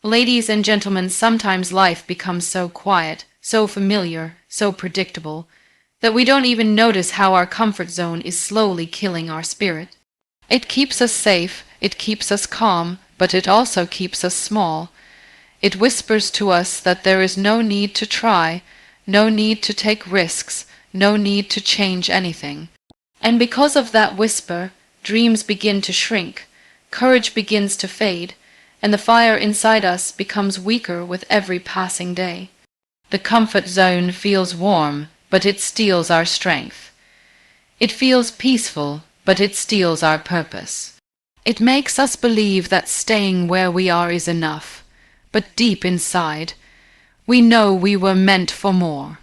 Ladies and gentlemen, sometimes life becomes so quiet, so familiar, so predictable, that we don't even notice how our comfort zone is slowly killing our spirit. It keeps us safe, it keeps us calm, but it also keeps us small. It whispers to us that there is no need to try, no need to take risks, no need to change anything. And because of that whisper, dreams begin to shrink, courage begins to fade, and the fire inside us becomes weaker with every passing day. The comfort zone feels warm, but it steals our strength. It feels peaceful, but it steals our purpose. It makes us believe that staying where we are is enough, but deep inside, we know we were meant for more.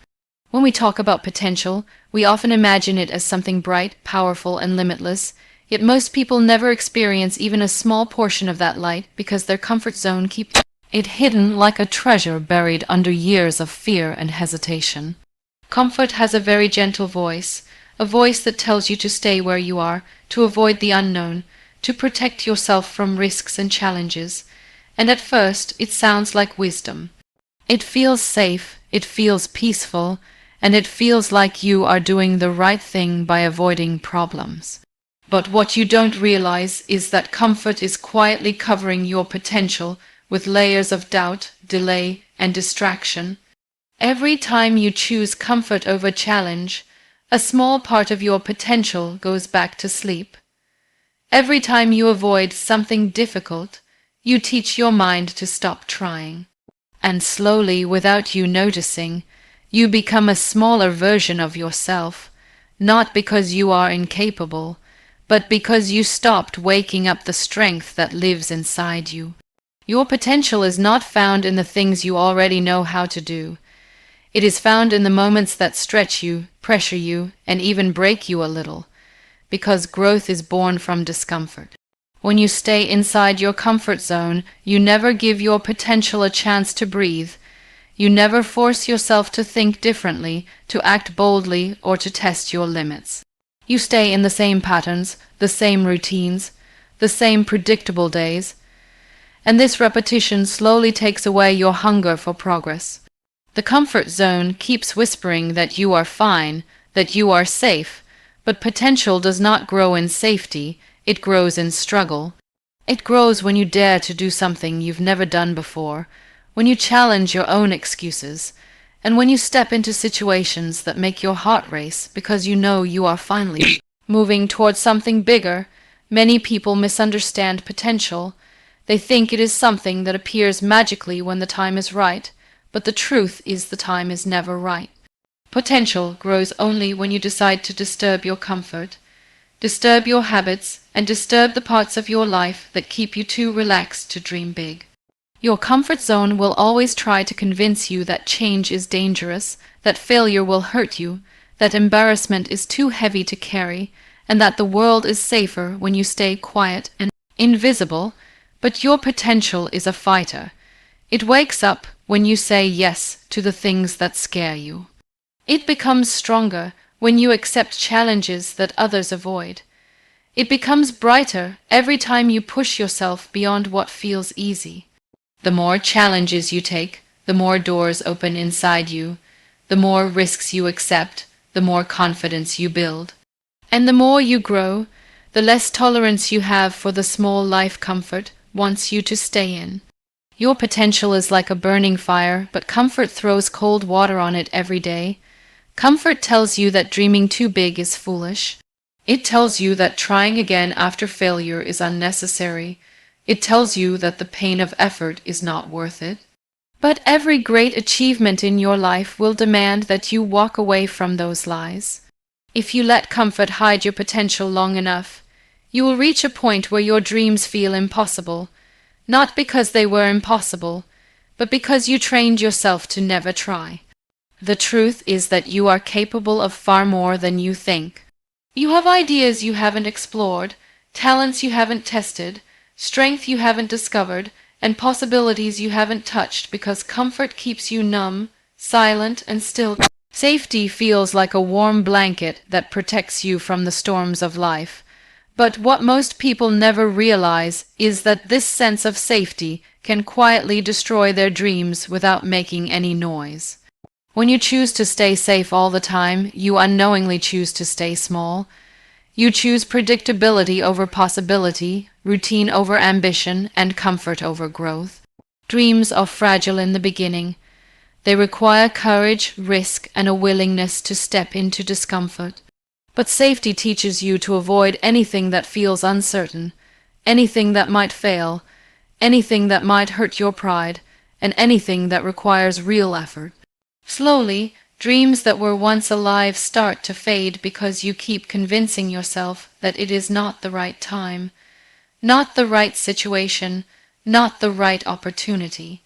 When we talk about potential, we often imagine it as something bright, powerful, and limitless, yet most people never experience even a small portion of that light because their comfort zone keeps it hidden like a treasure buried under years of fear and hesitation. Comfort has a very gentle voice, a voice that tells you to stay where you are, to avoid the unknown, to protect yourself from risks and challenges, and at first it sounds like wisdom. It feels safe, it feels peaceful, and it feels like you are doing the right thing by avoiding problems. But what you don't realize is that comfort is quietly covering your potential with layers of doubt, delay, and distraction. Every time you choose comfort over challenge, a small part of your potential goes back to sleep. Every time you avoid something difficult, you teach your mind to stop trying. And slowly, without you noticing, you become a smaller version of yourself, not because you are incapable, but because you stopped waking up the strength that lives inside you. Your potential is not found in the things you already know how to do. It is found in the moments that stretch you, pressure you, and even break you a little, because growth is born from discomfort. When you stay inside your comfort zone, you never give your potential a chance to breathe. You never force yourself to think differently, to act boldly, or to test your limits. You stay in the same patterns, the same routines, the same predictable days, and this repetition slowly takes away your hunger for progress. The comfort zone keeps whispering that you are fine, that you are safe, but potential does not grow in safety, it grows in struggle. It grows when you dare to do something you've never done before, when you challenge your own excuses, and when you step into situations that make your heart race because you know you are finally moving towards something bigger. Many people misunderstand potential. They think it is something that appears magically when the time is right, but the truth is the time is never right. Potential grows only when you decide to disturb your comfort, disturb your habits, and disturb the parts of your life that keep you too relaxed to dream big. Your comfort zone will always try to convince you that change is dangerous, that failure will hurt you, that embarrassment is too heavy to carry, and that the world is safer when you stay quiet and invisible. But your potential is a fighter. It wakes up when you say yes to the things that scare you. It becomes stronger when you accept challenges that others avoid. It becomes brighter every time you push yourself beyond what feels easy. The more challenges you take, the more doors open inside you. The more risks you accept, the more confidence you build. And the more you grow, the less tolerance you have for the small life comfort wants you to stay in. Your potential is like a burning fire, but comfort throws cold water on it every day. Comfort tells you that dreaming too big is foolish. It tells you that trying again after failure is unnecessary. It tells you that the pain of effort is not worth it. But every great achievement in your life will demand that you walk away from those lies. If you let comfort hide your potential long enough, you will reach a point where your dreams feel impossible, not because they were impossible, but because you trained yourself to never try. The truth is that you are capable of far more than you think. You have ideas you haven't explored, talents you haven't tested, strength you haven't discovered, and possibilities you haven't touched because comfort keeps you numb, silent, and still. Safety feels like a warm blanket that protects you from the storms of life. But what most people never realize is that this sense of safety can quietly destroy their dreams without making any noise. When you choose to stay safe all the time, you unknowingly choose to stay small. You choose predictability over possibility, routine over ambition, and comfort over growth. Dreams are fragile in the beginning. They require courage, risk, and a willingness to step into discomfort. But safety teaches you to avoid anything that feels uncertain, anything that might fail, anything that might hurt your pride, and anything that requires real effort. Slowly, dreams that were once alive start to fade because you keep convincing yourself that it is not the right time, not the right situation, not the right opportunity.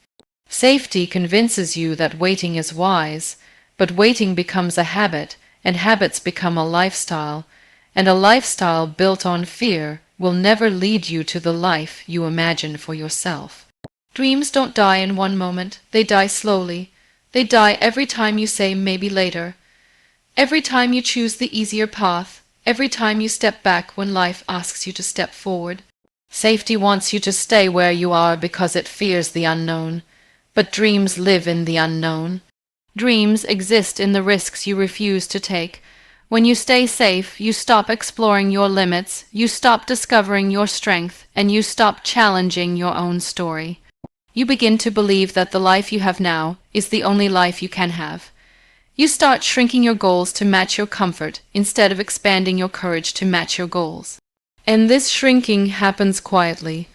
Safety convinces you that waiting is wise, but waiting becomes a habit, and habits become a lifestyle, and a lifestyle built on fear will never lead you to the life you imagine for yourself. Dreams don't die in one moment, they die slowly. They die every time you say maybe later, every time you choose the easier path, every time you step back when life asks you to step forward. Safety wants you to stay where you are because it fears the unknown, but dreams live in the unknown. Dreams exist in the risks you refuse to take. When you stay safe, you stop exploring your limits, you stop discovering your strength, and you stop challenging your own story. You begin to believe that the life you have now is the only life you can have. You start shrinking your goals to match your comfort instead of expanding your courage to match your goals. And this shrinking happens quietly.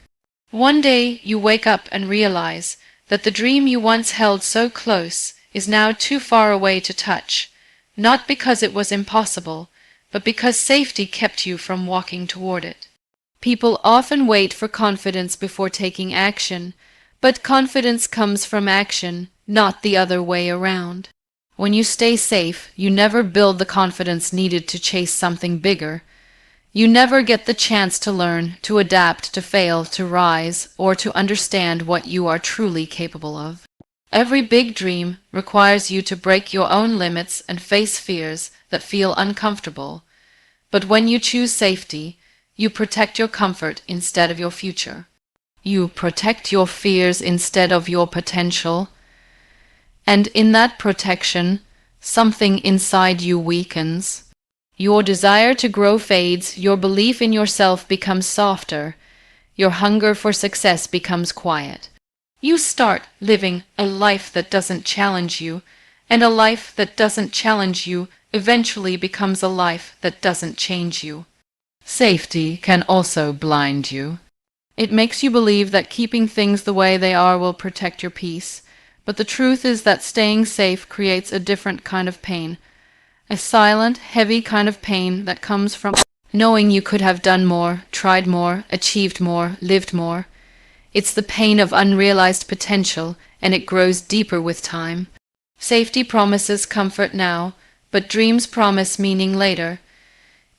One day you wake up and realize that the dream you once held so close is now too far away to touch, not because it was impossible, but because safety kept you from walking toward it. People often wait for confidence before taking action, but confidence comes from action, not the other way around. When you stay safe, you never build the confidence needed to chase something bigger. You never get the chance to learn, to adapt, to fail, to rise, or to understand what you are truly capable of. Every big dream requires you to break your own limits and face fears that feel uncomfortable. But when you choose safety, you protect your comfort instead of your future. You protect your fears instead of your potential. And in that protection, something inside you weakens. Your desire to grow fades, your belief in yourself becomes softer, your hunger for success becomes quiet. You start living a life that doesn't challenge you, and a life that doesn't challenge you eventually becomes a life that doesn't change you. Safety can also blind you. It makes you believe that keeping things the way they are will protect your peace, but the truth is that staying safe creates a different kind of pain, a silent, heavy kind of pain that comes from knowing you could have done more, tried more, achieved more, lived more. It's the pain of unrealized potential, and it grows deeper with time. Safety promises comfort now, but dreams promise meaning later.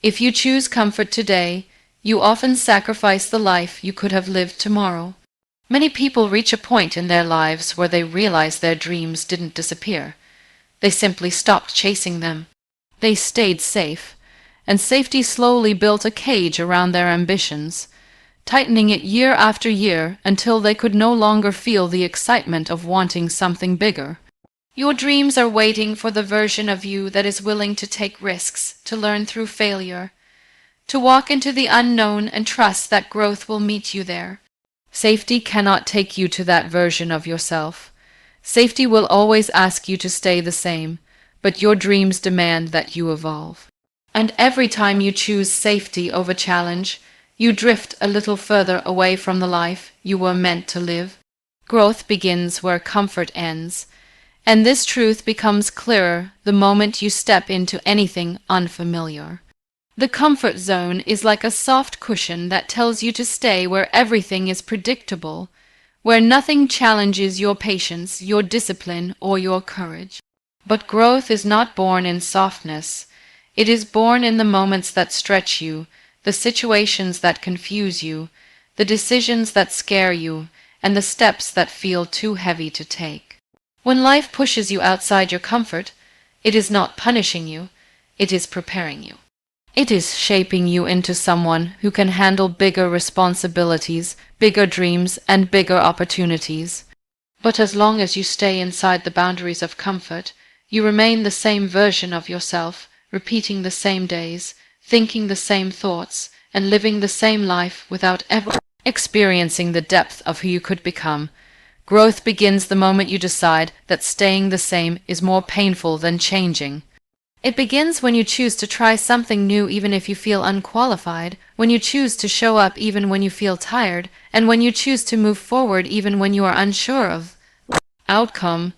If you choose comfort today, you often sacrifice the life you could have lived tomorrow. Many people reach a point in their lives where they realize their dreams didn't disappear. They simply stopped chasing them. They stayed safe, and safety slowly built a cage around their ambitions, tightening it year after year until they could no longer feel the excitement of wanting something bigger. Your dreams are waiting for the version of you that is willing to take risks, to learn through failure, to walk into the unknown and trust that growth will meet you there. Safety cannot take you to that version of yourself. Safety will always ask you to stay the same, but your dreams demand that you evolve. And every time you choose safety over challenge, you drift a little further away from the life you were meant to live. Growth begins where comfort ends, and this truth becomes clearer the moment you step into anything unfamiliar. The comfort zone is like a soft cushion that tells you to stay where everything is predictable, where nothing challenges your patience, your discipline, or your courage. But growth is not born in softness. It is born in the moments that stretch you, the situations that confuse you, the decisions that scare you, and the steps that feel too heavy to take. When life pushes you outside your comfort, it is not punishing you, it is preparing you. It is shaping you into someone who can handle bigger responsibilities, bigger dreams, and bigger opportunities. But as long as you stay inside the boundaries of comfort, you remain the same version of yourself, repeating the same days, thinking the same thoughts, and living the same life without ever experiencing the depth of who you could become. Growth begins the moment you decide that staying the same is more painful than changing. It begins when you choose to try something new even if you feel unqualified, when you choose to show up even when you feel tired, and when you choose to move forward even when you are unsure of outcome.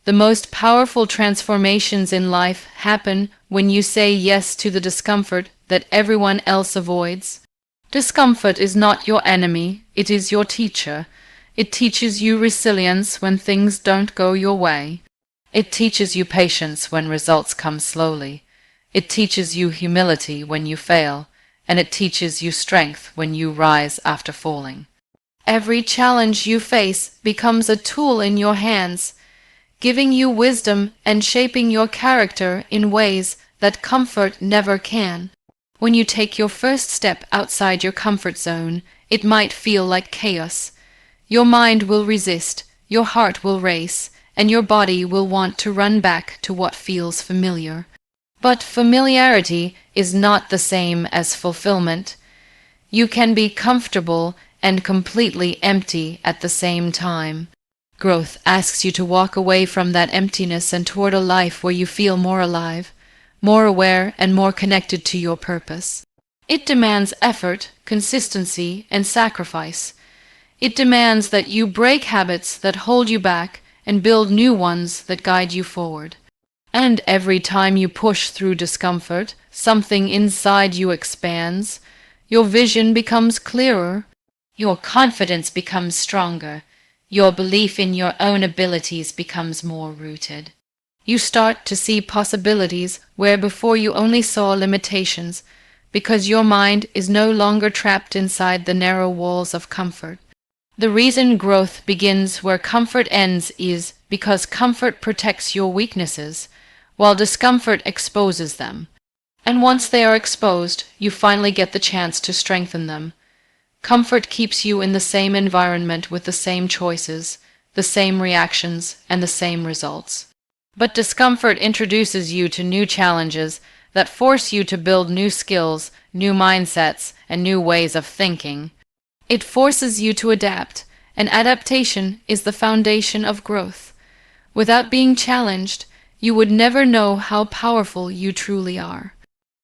The most powerful transformations in life happen when you say yes to the discomfort that everyone else avoids. Discomfort is not your enemy, it is your teacher. It teaches you resilience when things don't go your way. It teaches you patience when results come slowly. It teaches you humility when you fail, and it teaches you strength when you rise after falling. Every challenge you face becomes a tool in your hands, giving you wisdom and shaping your character in ways that comfort never can. When you take your first step outside your comfort zone, it might feel like chaos. Your mind will resist, your heart will race, and your body will want to run back to what feels familiar. But familiarity is not the same as fulfillment. You can be comfortable and completely empty at the same time. Growth asks you to walk away from that emptiness and toward a life where you feel more alive, more aware, and more connected to your purpose. It demands effort, consistency, and sacrifice. It demands that you break habits that hold you back and build new ones that guide you forward. And every time you push through discomfort, something inside you expands. Your vision becomes clearer. Your confidence becomes stronger. Your belief in your own abilities becomes more rooted. You start to see possibilities where before you only saw limitations, because your mind is no longer trapped inside the narrow walls of comfort. The reason growth begins where comfort ends is because comfort protects your weaknesses, while discomfort exposes them. And once they are exposed, you finally get the chance to strengthen them. Comfort keeps you in the same environment with the same choices, the same reactions, and the same results. But discomfort introduces you to new challenges that force you to build new skills, new mindsets, and new ways of thinking. It forces you to adapt, and adaptation is the foundation of growth. Without being challenged, you would never know how powerful you truly are.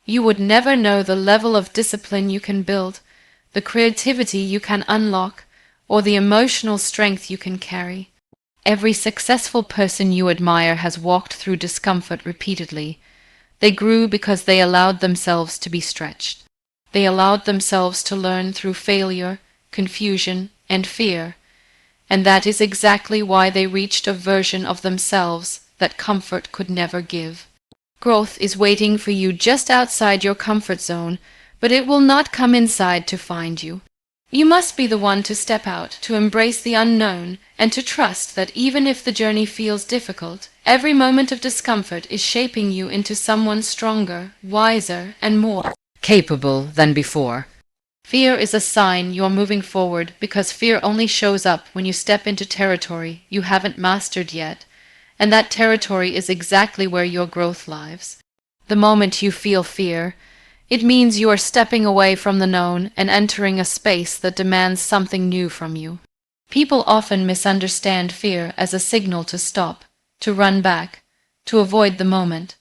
You would never know the level of discipline you can build, the creativity you can unlock, or the emotional strength you can carry. Every successful person you admire has walked through discomfort repeatedly. They grew because they allowed themselves to be stretched. They allowed themselves to learn through failure, confusion, and fear. And that is exactly why they reached a version of themselves that comfort could never give. Growth is waiting for you just outside your comfort zone, but it will not come inside to find you. You must be the one to step out, to embrace the unknown, and to trust that even if the journey feels difficult, every moment of discomfort is shaping you into someone stronger, wiser, and more capable than before. Fear is a sign you're moving forward because fear only shows up when you step into territory you haven't mastered yet, and that territory is exactly where your growth lies. The moment you feel fear, it means you are stepping away from the known and entering a space that demands something new from you. People often misunderstand fear as a signal to stop, to run back, to avoid the moment.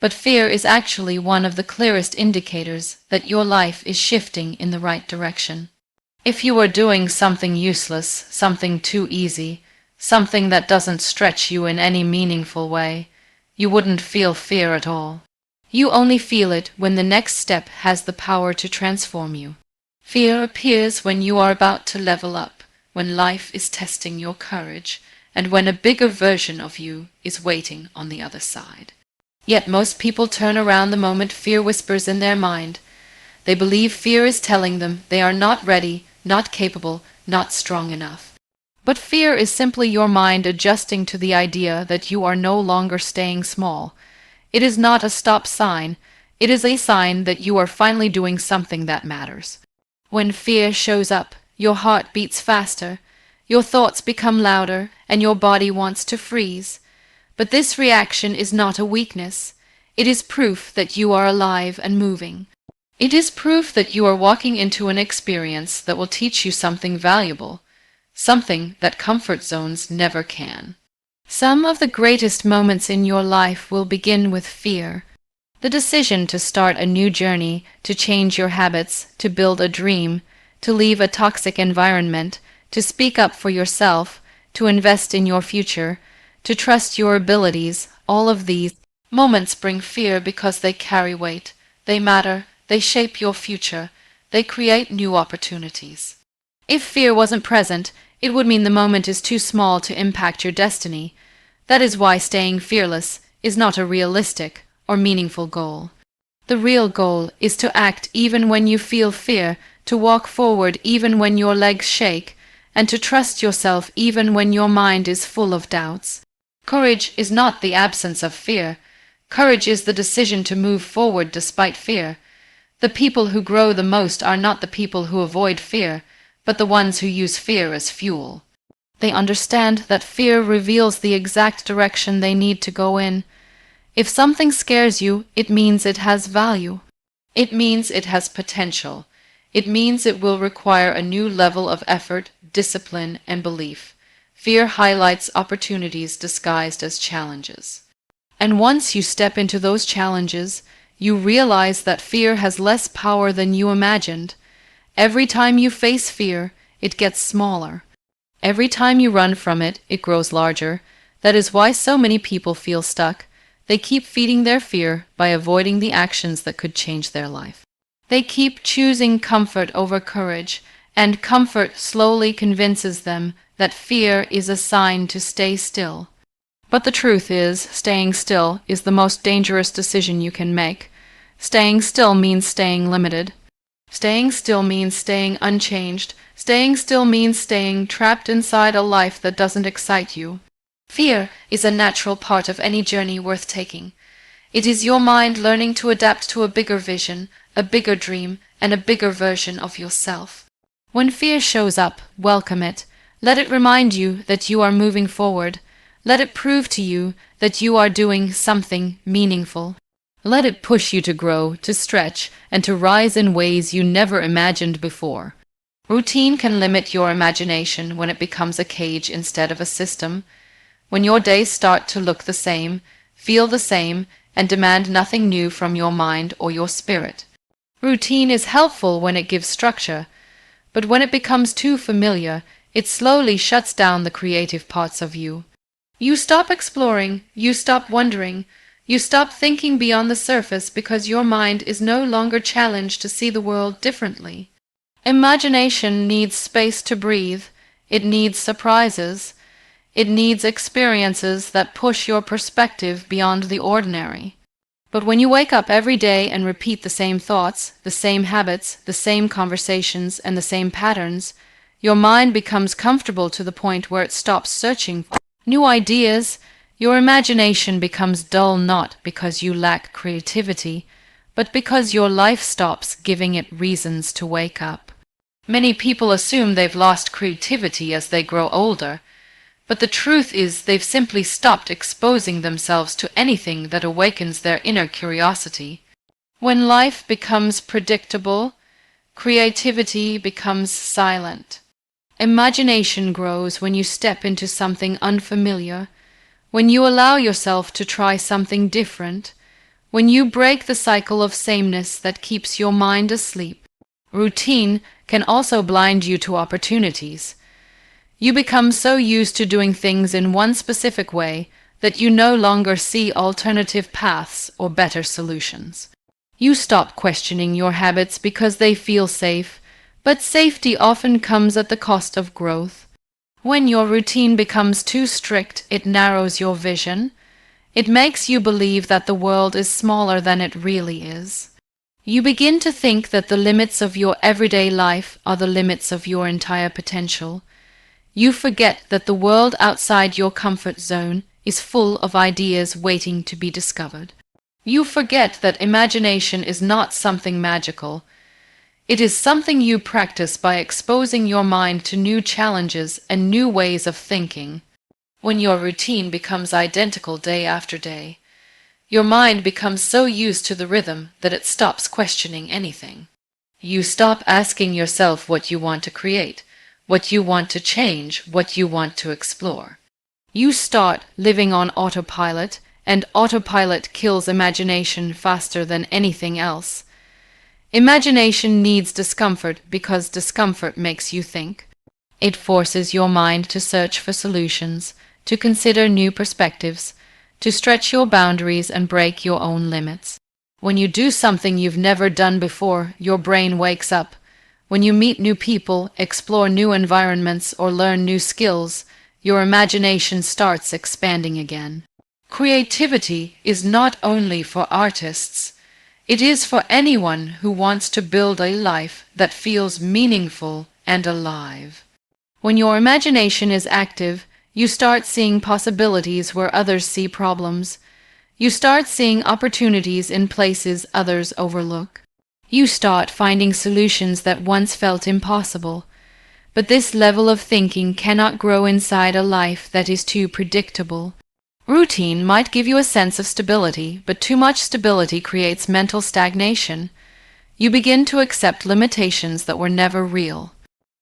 But fear is actually one of the clearest indicators that your life is shifting in the right direction. If you are doing something useless, something too easy, something that doesn't stretch you in any meaningful way, you wouldn't feel fear at all. You only feel it when the next step has the power to transform you. Fear appears when you are about to level up, when life is testing your courage, and when a bigger version of you is waiting on the other side. Yet most people turn around the moment fear whispers in their mind. They believe fear is telling them they are not ready, not capable, not strong enough. But fear is simply your mind adjusting to the idea that you are no longer staying small. It is not a stop sign. It is a sign that you are finally doing something that matters. When fear shows up, your heart beats faster, your thoughts become louder, and your body wants to freeze. But this reaction is not a weakness. It is proof that you are alive and moving. It is proof that you are walking into an experience that will teach you something valuable, something that comfort zones never can. Some of the greatest moments in your life will begin with fear. The decision to start a new journey, to change your habits, to build a dream, to leave a toxic environment, to speak up for yourself, to invest in your future, to trust your abilities, all of these moments bring fear because they carry weight, they matter, they shape your future, they create new opportunities. If fear wasn't present, it would mean the moment is too small to impact your destiny. That is why staying fearless is not a realistic or meaningful goal. The real goal is to act even when you feel fear, to walk forward even when your legs shake, and to trust yourself even when your mind is full of doubts. Courage is not the absence of fear. Courage is the decision to move forward despite fear. The people who grow the most are not the people who avoid fear, but the ones who use fear as fuel. They understand that fear reveals the exact direction they need to go in. If something scares you, it means it has value. It means it has potential. It means it will require a new level of effort, discipline, and belief. Fear highlights opportunities disguised as challenges. And once you step into those challenges, you realize that fear has less power than you imagined. Every time you face fear, it gets smaller. Every time you run from it, it grows larger. That is why so many people feel stuck. They keep feeding their fear by avoiding the actions that could change their life. They keep choosing comfort over courage, and comfort slowly convinces them that fear is a sign to stay still. But the truth is, staying still is the most dangerous decision you can make. Staying still means staying limited. Staying still means staying unchanged. Staying still means staying trapped inside a life that doesn't excite you. Fear is a natural part of any journey worth taking. It is your mind learning to adapt to a bigger vision, a bigger dream, and a bigger version of yourself. When fear shows up, welcome it. Let it remind you that you are moving forward. Let it prove to you that you are doing something meaningful. Let it push you to grow, to stretch, and to rise in ways you never imagined before. Routine can limit your imagination when it becomes a cage instead of a system. When your days start to look the same, feel the same, and demand nothing new from your mind or your spirit. Routine is helpful when it gives structure, but when it becomes too familiar, it slowly shuts down the creative parts of you. You stop exploring, you stop wondering, you stop thinking beyond the surface because your mind is no longer challenged to see the world differently. Imagination needs space to breathe. It needs surprises. It needs experiences that push your perspective beyond the ordinary. But when you wake up every day and repeat the same thoughts, the same habits, the same conversations, and the same patterns, your mind becomes comfortable to the point where it stops searching for new ideas. Your imagination becomes dull not because you lack creativity, but because your life stops giving it reasons to wake up. Many people assume they've lost creativity as they grow older, but the truth is they've simply stopped exposing themselves to anything that awakens their inner curiosity. When life becomes predictable, creativity becomes silent. Imagination grows when you step into something unfamiliar, when you allow yourself to try something different, when you break the cycle of sameness that keeps your mind asleep. Routine can also blind you to opportunities. You become so used to doing things in one specific way that you no longer see alternative paths or better solutions. You stop questioning your habits because they feel safe, but safety often comes at the cost of growth. When your routine becomes too strict, it narrows your vision. It makes you believe that the world is smaller than it really is. You begin to think that the limits of your everyday life are the limits of your entire potential. You forget that the world outside your comfort zone is full of ideas waiting to be discovered. You forget that imagination is not something magical. It is something you practice by exposing your mind to new challenges and new ways of thinking. When your routine becomes identical day after day, your mind becomes so used to the rhythm that it stops questioning anything. You stop asking yourself what you want to create, what you want to change, what you want to explore. You start living on autopilot, and autopilot kills imagination faster than anything else. Imagination needs discomfort because discomfort makes you think. It forces your mind to search for solutions, to consider new perspectives, to stretch your boundaries and break your own limits. When you do something you've never done before, your brain wakes up. When you meet new people, explore new environments, or learn new skills, your imagination starts expanding again. Creativity is not only for artists. It is for anyone who wants to build a life that feels meaningful and alive. When your imagination is active, you start seeing possibilities where others see problems. You start seeing opportunities in places others overlook. You start finding solutions that once felt impossible. But this level of thinking cannot grow inside a life that is too predictable. Routine might give you a sense of stability, but too much stability creates mental stagnation. You begin to accept limitations that were never real.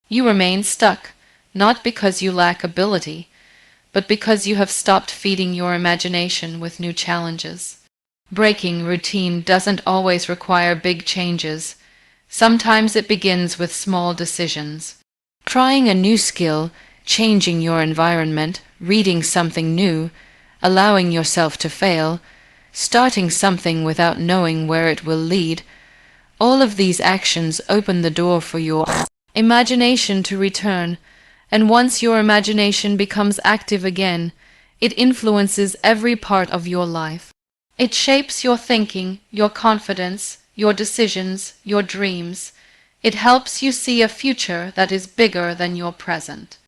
You remain stuck, not because you lack ability, but because you have stopped feeding your imagination with new challenges. Breaking routine doesn't always require big changes. Sometimes it begins with small decisions. Trying a new skill, changing your environment, reading something new, allowing yourself to fail, starting something without knowing where it will lead, all of these actions open the door for your imagination to return, and once your imagination becomes active again, it influences every part of your life. It shapes your thinking, your confidence, your decisions, your dreams. It helps you see a future that is bigger than your present.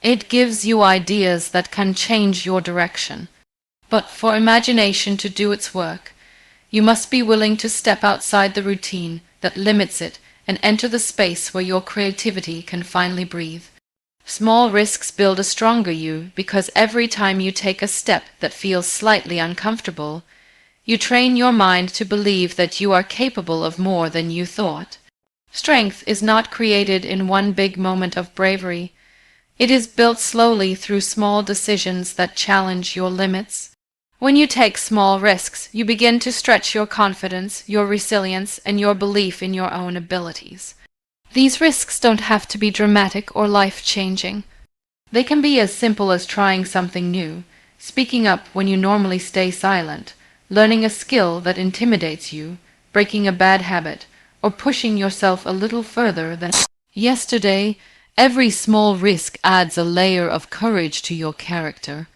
It gives you ideas that can change your direction. But for imagination to do its work, you must be willing to step outside the routine that limits it and enter the space where your creativity can finally breathe. Small risks build a stronger you because every time you take a step that feels slightly uncomfortable, you train your mind to believe that you are capable of more than you thought. Strength is not created in one big moment of bravery. It is built slowly through small decisions that challenge your limits. When you take small risks, you begin to stretch your confidence, your resilience, and your belief in your own abilities. These risks don't have to be dramatic or life-changing. They can be as simple as trying something new, speaking up when you normally stay silent, learning a skill that intimidates you, breaking a bad habit, or pushing yourself a little further than yesterday. Every small risk adds a layer of courage to your character.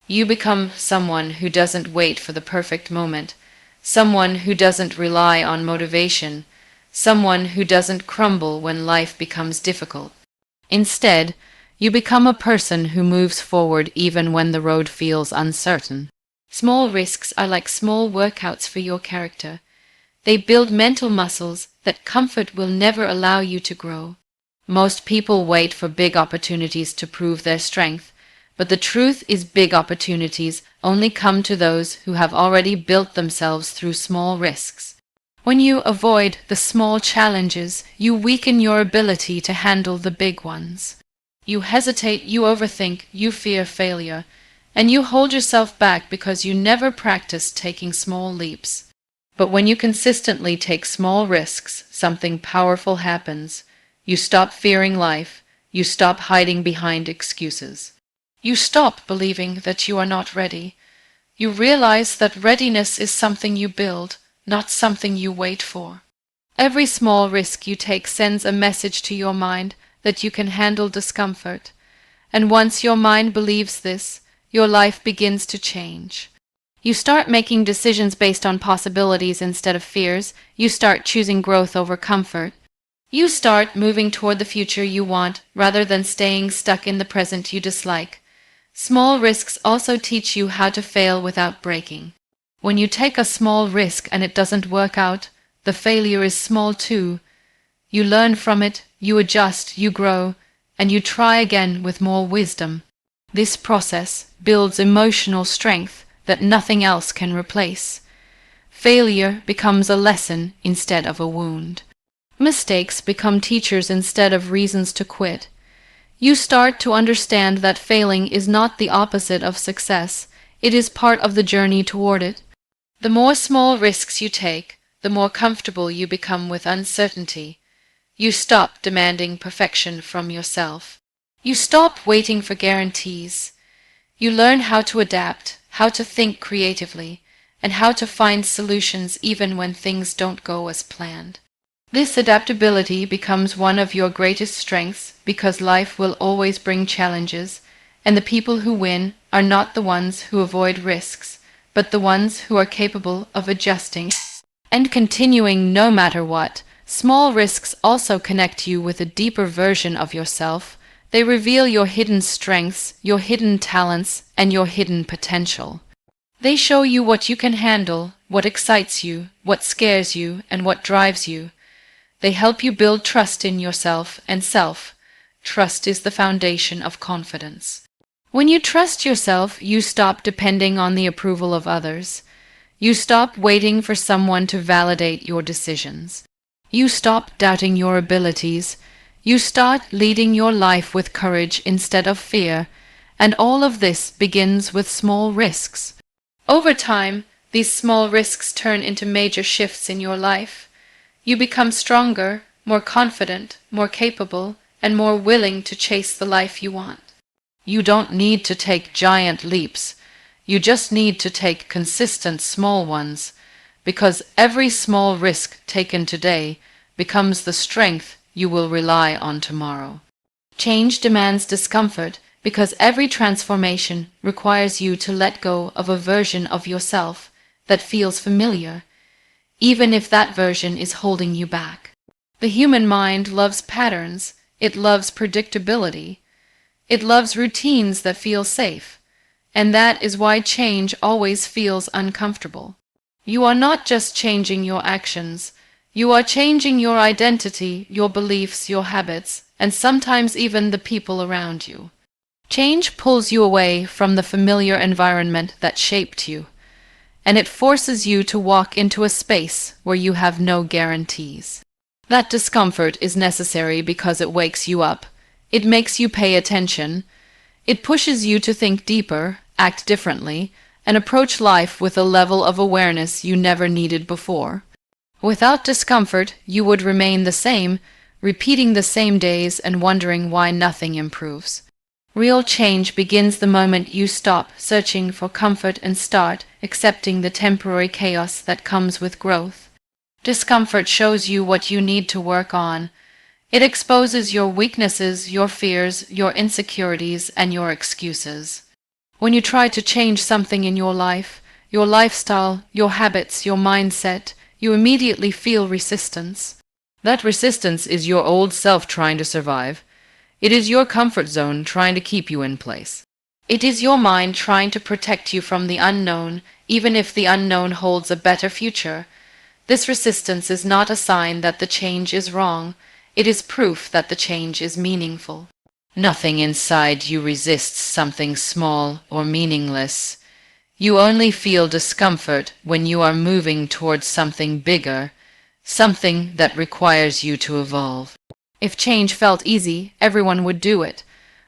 You become someone who doesn't wait for the perfect moment, someone who doesn't rely on motivation, someone who doesn't crumble when life becomes difficult. Instead, you become a person who moves forward even when the road feels uncertain. Small risks are like small workouts for your character. They build mental muscles that comfort will never allow you to grow. Most people wait for big opportunities to prove their strength, but the truth is big opportunities only come to those who have already built themselves through small risks. When you avoid the small challenges, you weaken your ability to handle the big ones. You hesitate, you overthink, you fear failure, and you hold yourself back because you never practiced taking small leaps. But when you consistently take small risks, something powerful happens. You stop fearing life. You stop hiding behind excuses. You stop believing that you are not ready. You realize that readiness is something you build, not something you wait for. Every small risk you take sends a message to your mind that you can handle discomfort, and once your mind believes this, your life begins to change. You start making decisions based on possibilities instead of fears. You start choosing growth over comfort. You start moving toward the future you want rather than staying stuck in the present you dislike. Small risks also teach you how to fail without breaking. When you take a small risk and it doesn't work out, the failure is small too. You learn from it, you adjust, you grow, and you try again with more wisdom. This process builds emotional strength that nothing else can replace. Failure becomes a lesson instead of a wound. Mistakes become teachers instead of reasons to quit. You start to understand that failing is not the opposite of success, it is part of the journey toward it. The more small risks you take, the more comfortable you become with uncertainty. You stop demanding perfection from yourself. You stop waiting for guarantees. You learn how to adapt, how to think creatively, and how to find solutions even when things don't go as planned. This adaptability becomes one of your greatest strengths because life will always bring challenges, and the people who win are not the ones who avoid risks, but the ones who are capable of adjusting and continuing no matter what. Small risks also connect you with a deeper version of yourself. They reveal your hidden strengths, your hidden talents, and your hidden potential. They show you what you can handle, what excites you, what scares you, and what drives you. They help you build trust in yourself and self. Trust is the foundation of confidence. When you trust yourself, you stop depending on the approval of others. You stop waiting for someone to validate your decisions. You stop doubting your abilities. You start leading your life with courage instead of fear, and all of this begins with small risks. Over time, these small risks turn into major shifts in your life. You become stronger, more confident, more capable, and more willing to chase the life you want. You don't need to take giant leaps. You just need to take consistent small ones, because every small risk taken today becomes the strength you will rely on tomorrow. Change demands discomfort because every transformation requires you to let go of a version of yourself that feels familiar, even if that version is holding you back. The human mind loves patterns, it loves predictability, it loves routines that feel safe, and that is why change always feels uncomfortable. You are not just changing your actions, you are changing your identity, your beliefs, your habits, and sometimes even the people around you. Change pulls you away from the familiar environment that shaped you, and it forces you to walk into a space where you have no guarantees. That discomfort is necessary because it wakes you up, it makes you pay attention, it pushes you to think deeper, act differently, and approach life with a level of awareness you never needed before. Without discomfort, you would remain the same, repeating the same days and wondering why nothing improves. Real change begins the moment you stop searching for comfort and start accepting the temporary chaos that comes with growth. Discomfort shows you what you need to work on. It exposes your weaknesses, your fears, your insecurities, and your excuses. When you try to change something in your life, your lifestyle, your habits, your mindset, you immediately feel resistance. That resistance is your old self trying to survive. It is your comfort zone trying to keep you in place. It is your mind trying to protect you from the unknown, even if the unknown holds a better future. This resistance is not a sign that the change is wrong. It is proof that the change is meaningful. Nothing inside you resists something small or meaningless. You only feel discomfort when you are moving towards something bigger, something that requires you to evolve. If change felt easy, everyone would do it.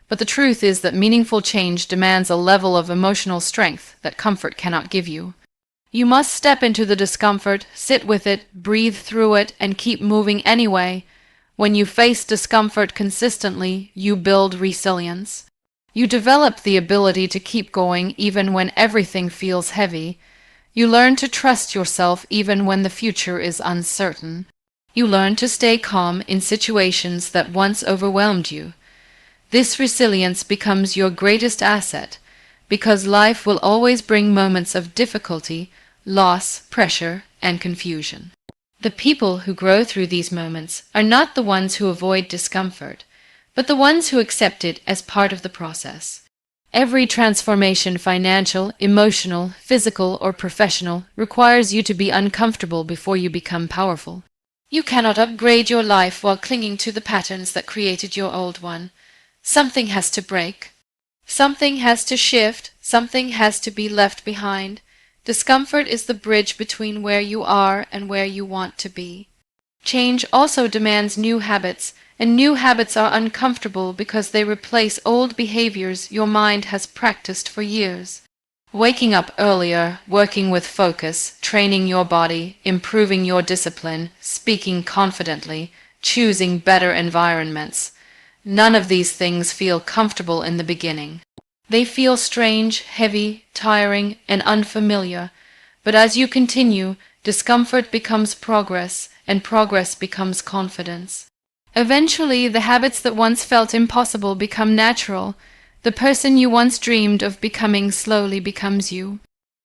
But the truth is that meaningful change demands a level of emotional strength that comfort cannot give you. You must step into the discomfort, sit with it, breathe through it, and keep moving anyway. When you face discomfort consistently, you build resilience. You develop the ability to keep going even when everything feels heavy. You learn to trust yourself even when the future is uncertain. You learn to stay calm in situations that once overwhelmed you. This resilience becomes your greatest asset, because life will always bring moments of difficulty, loss, pressure, and confusion. The people who grow through these moments are not the ones who avoid discomfort, but the ones who accept it as part of the process. Every transformation, financial, emotional, physical, or professional, requires you to be uncomfortable before you become powerful. You cannot upgrade your life while clinging to the patterns that created your old one. Something has to break. Something has to shift. Something has to be left behind. Discomfort is the bridge between where you are and where you want to be. Change also demands new habits, and new habits are uncomfortable because they replace old behaviors your mind has practiced for years. Waking up earlier, working with focus, training your body, improving your discipline, speaking confidently, choosing better environments. None of these things feel comfortable in the beginning. They feel strange, heavy, tiring, and unfamiliar, but as you continue, discomfort becomes progress, and progress becomes confidence. Eventually, the habits that once felt impossible become natural. The person you once dreamed of becoming slowly becomes you.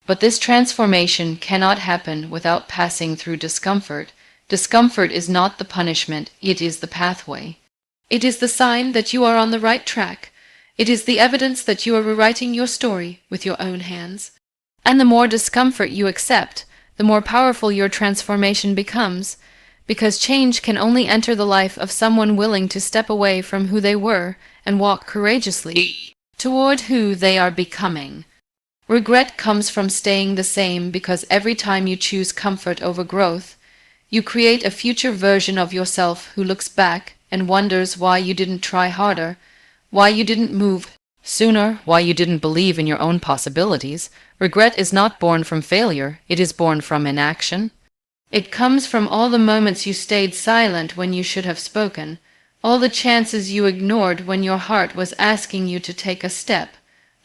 But this transformation cannot happen without passing through discomfort. Discomfort is not the punishment, it is the pathway. It is the sign that you are on the right track. It is the evidence that you are rewriting your story with your own hands. And the more discomfort you accept, the more powerful your transformation becomes, because change can only enter the life of someone willing to step away from who they were and walk courageously toward who they are becoming. Regret comes from staying the same because every time you choose comfort over growth, you create a future version of yourself who looks back and wonders why you didn't try harder, why you didn't move sooner, why you didn't believe in your own possibilities. Regret is not born from failure, it is born from inaction. It comes from all the moments you stayed silent when you should have spoken, all the chances you ignored when your heart was asking you to take a step,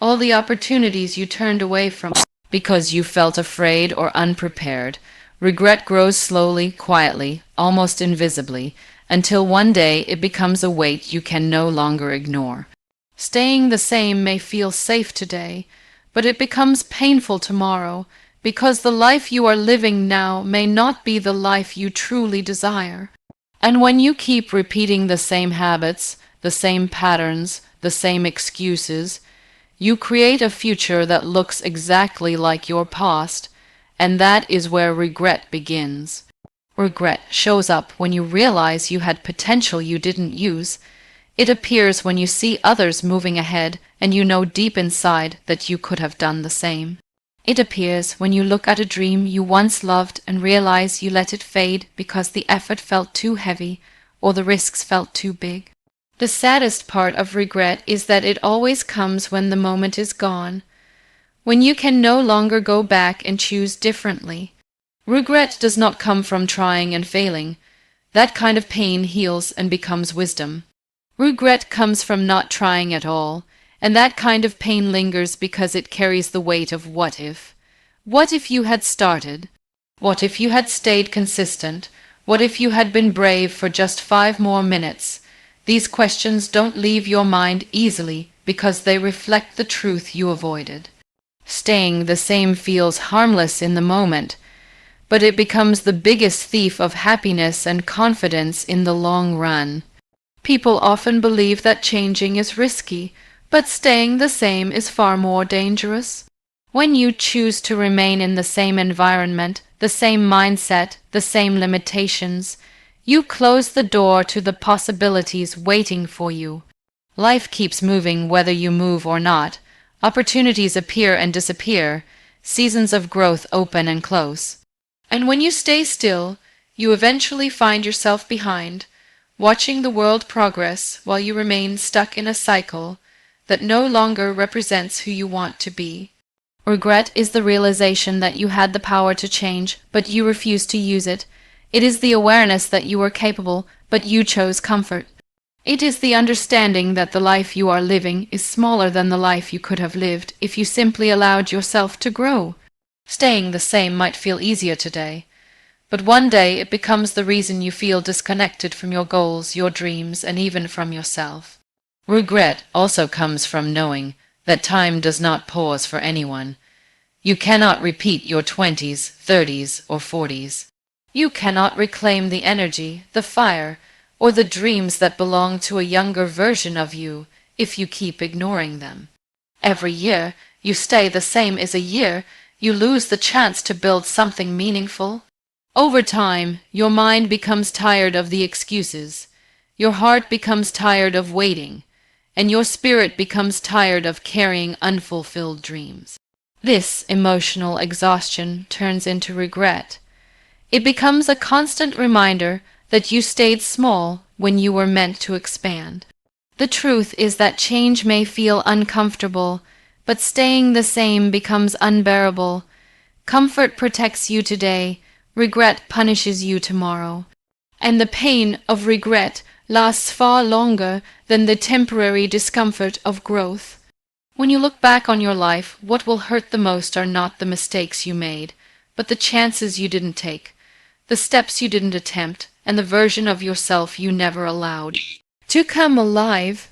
all the opportunities you turned away from because you felt afraid or unprepared. Regret grows slowly, quietly, almost invisibly, until one day it becomes a weight you can no longer ignore. Staying the same may feel safe today, but it becomes painful tomorrow, because the life you are living now may not be the life you truly desire. And when you keep repeating the same habits, the same patterns, the same excuses, you create a future that looks exactly like your past, and that is where regret begins. Regret shows up when you realize you had potential you didn't use. It appears when you see others moving ahead and you know deep inside that you could have done the same. It appears when you look at a dream you once loved and realize you let it fade because the effort felt too heavy or the risks felt too big. The saddest part of regret is that it always comes when the moment is gone, when you can no longer go back and choose differently. Regret does not come from trying and failing. That kind of pain heals and becomes wisdom. Regret comes from not trying at all, and that kind of pain lingers because it carries the weight of what if. What if you had started? What if you had stayed consistent? What if you had been brave for just 5 more minutes? These questions don't leave your mind easily because they reflect the truth you avoided. Staying the same feels harmless in the moment, but it becomes the biggest thief of happiness and confidence in the long run. People often believe that changing is risky, but staying the same is far more dangerous. When you choose to remain in the same environment, the same mindset, the same limitations, you close the door to the possibilities waiting for you. Life keeps moving whether you move or not. Opportunities appear and disappear. Seasons of growth open and close. And when you stay still, you eventually find yourself behind, watching the world progress while you remain stuck in a cycle that no longer represents who you want to be. Regret is the realization that you had the power to change, but you refused to use it. It is the awareness that you were capable, but you chose comfort. It is the understanding that the life you are living is smaller than the life you could have lived if you simply allowed yourself to grow. Staying the same might feel easier today, but one day it becomes the reason you feel disconnected from your goals, your dreams, and even from yourself. Regret also comes from knowing that time does not pause for anyone. You cannot repeat your 20s, 30s, or 40s. You cannot reclaim the energy, the fire, or the dreams that belong to a younger version of you if you keep ignoring them. Every year you stay the same as a year, you lose the chance to build something meaningful. Over time, your mind becomes tired of the excuses, your heart becomes tired of waiting, and your spirit becomes tired of carrying unfulfilled dreams. This emotional exhaustion turns into regret. It becomes a constant reminder that you stayed small when you were meant to expand. The truth is that change may feel uncomfortable, but staying the same becomes unbearable. Comfort protects you today, regret punishes you tomorrow. And the pain of regret lasts far longer than the temporary discomfort of growth. When you look back on your life, what will hurt the most are not the mistakes you made, but the chances you didn't take, the steps you didn't attempt, and the version of yourself you never allowed to come alive.